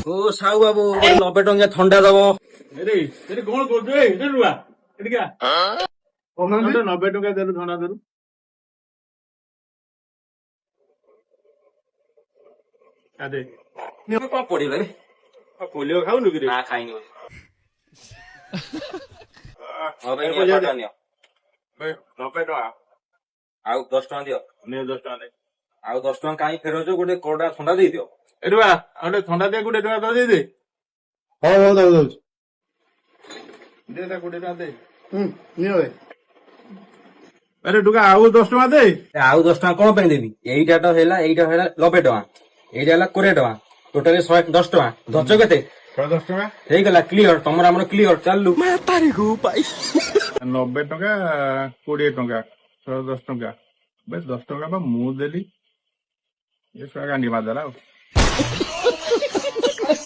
ଓ ସାହୁ ବାବୁ 90 ଟଙ୍କା ଥଣ୍ଡା ଦବ। କଣ କରୁଛୁ ଏଠିକା 90 ଟଙ୍କା ଦେଲୁ ଥଣ୍ଡା ଦେଲୁ। କଣ ପଡିବ ପୋଲିଓ ଖାଉନୁ କି? ନା ଖାଇନି। ନିଅ 90 ଟଙ୍କା ଆଉ 10 ଟଙ୍କା ଦିଅ। ନିଅ 10 ଟଙ୍କା ଦେ। ଆଉ 10 ଟଙ୍କା କାହିଁ ଫେରଉଛ? ଗୋଟେ କୋଡା ଥଣ୍ଡା ଦେଇଦିଅ। ଏଠି ବା ଗୋଟେ ଥଣ୍ଡା ଦେ 20 ଟଙ୍କା ଦେଇଦେ। ହଉ ଦଉଛି ଦେ 20 ଟଙ୍କା ଦେ। ନିଅ ଭାଇ। ଆରେ ଟୁକା ଆଉ 10 ଟଙ୍କା ଦେ। ଆଉ 10 ଟଙ୍କା କଣ ପାଇଁ ଦେବି? ଏଇଟା ହେଲା 90 ଟଙ୍କା, ଏଇଟା ହେଲା 20 ଟଙ୍କା, ଟୋଟାଲି 110 ଟଙ୍କା। ଧରିଛ କେତେ? 10 ଟଙ୍କା ହେଇଗଲା କ୍ଲିୟର, ତମର ଆମର କ୍ଲିୟର। ଚାଲୁ 90 ଟଙ୍କା 20 ଟଙ୍କା 10 ଟଙ୍କା। 10 ଟଙ୍କା ବା ମୁଁ ଦେଲି। ଏ ଗାଣ୍ଡି ମାରିଦେଲା ଆଉ।